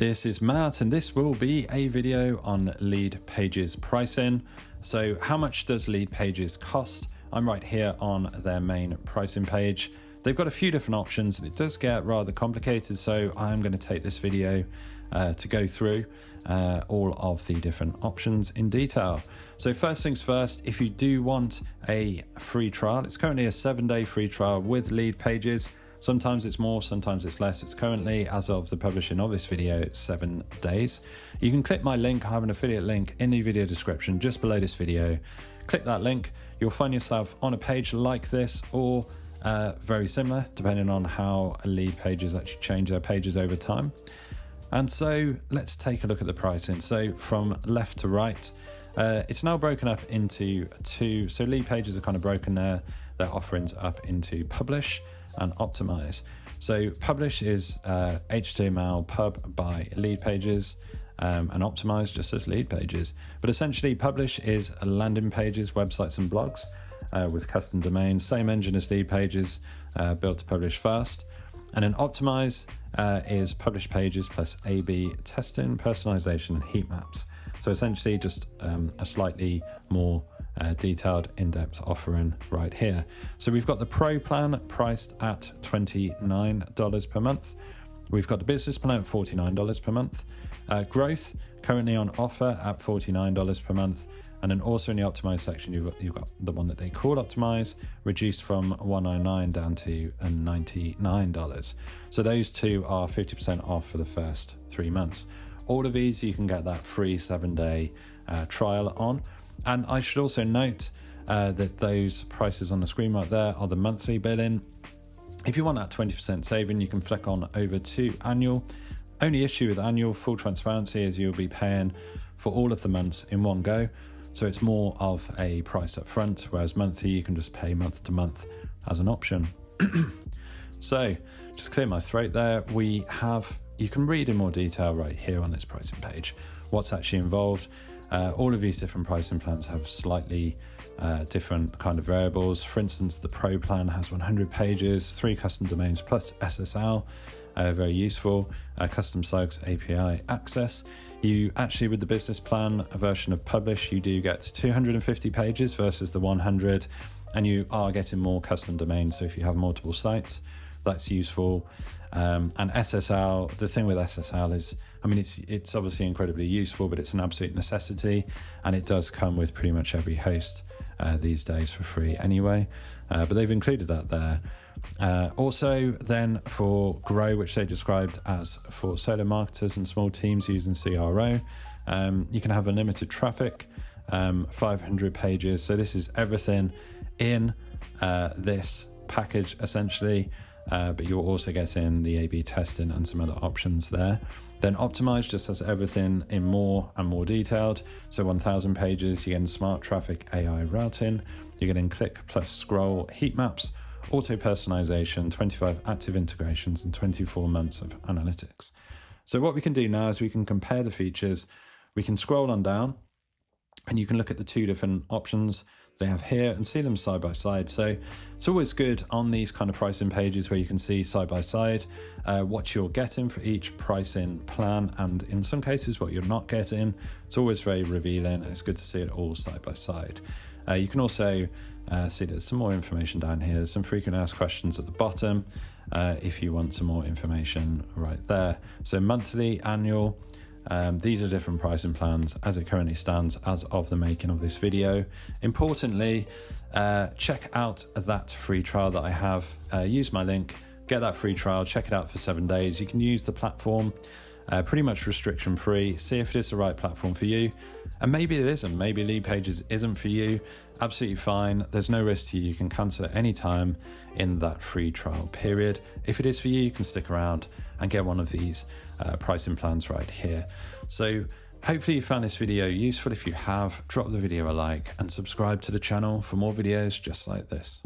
This is Matt, and this will be a video on Leadpages pricing. So how much does Leadpages cost? I'm right here on their main pricing page. They've got a few different options and it does get rather complicated, so I'm going to take this video to go through all of the different options in detail. So first things first, if you do want a free trial, it's currently a 7-day free trial with Leadpages. Sometimes it's more, sometimes it's less. It's currently, as of the publishing of this video, it's 7 days. You can click my link. I have an affiliate link in the video description just below this video. Click that link. You'll find yourself on a page like this or very similar, depending on how Leadpages actually change their pages over time. And so let's take a look at the pricing. So from left to right, it's now broken up into two. So Leadpages are kind of broken their offerings up into publish and optimize. So publish is HTML pub by Leadpages, and optimize just as Leadpages. But essentially publish is landing pages, websites and blogs with custom domains, same engine as Leadpages, built to publish fast. And then optimize is publish pages plus A/B testing, personalization and heat maps. So essentially just a slightly more detailed in-depth offering right here. So we've got the Pro plan priced at $29 per month. We've got the business plan at $49 per month. Growth currently on offer at $49 per month. And then also in the optimize section, you've got the one that they call optimize, reduced from $109 down to $99. So those two are 50% off for the first 3 months. All of these you can get that free 7-day trial on. And I should also note that those prices on the screen right there are the monthly billing. If you want that 20% saving, you can flick on over to annual. Only issue with annual, full transparency, is you'll be paying for all of the months in one go. So it's more of a price up front, whereas monthly you can just pay month to month as an option. So just clear my throat there. You can read in more detail right here on this pricing page what's actually involved. All of these different pricing plans have slightly different kind of variables. For instance, the Pro plan has 100 pages, 3 custom domains plus SSL, very useful, custom slugs, API access. You actually, with the business plan, a version of publish, you do get 250 pages versus the 100, and you are getting more custom domains. So if you have multiple sites, that's useful. And SSL, the thing with SSL is, I mean, it's obviously incredibly useful, but it's an absolute necessity, and it does come with pretty much every host these days for free anyway, but they've included that there. Also then for Grow, which they described as for solo marketers and small teams using CRO, you can have unlimited traffic, 500 pages. So this is everything in this package essentially. But you'll also get in the A/B testing and some other options there. Then Optimize just has everything in more and more detailed. So 1,000 pages, you're getting smart traffic, AI routing, you're getting click plus scroll heat maps, auto personalization, 25 active integrations, and 24 months of analytics. So what we can do now is we can compare the features. We can scroll on down and you can look at the 2 different options they have here and see them side by side. So it's always good on these kind of pricing pages where you can see side by side what you're getting for each pricing plan, and in some cases what you're not getting. It's always very revealing, and it's good to see it all side by side. You can also see there's some more information down here. There's some frequently asked questions at the bottom if you want some more information right there. So monthly, annual, these are different pricing plans as it currently stands as of the making of this video. Importantly, check out that free trial that I have. Use my link, get that free trial, check it out for 7 days. You can use the platform pretty much restriction free. See if it is the right platform for you, and maybe it isn't. Maybe Leadpages isn't for you. Absolutely fine. There's no risk to you. You can cancel at any time in that free trial period. If it is for you, you can stick around and get one of these pricing plans right here. So hopefully you found this video useful. If you have, drop the video a like and subscribe to the channel for more videos just like this.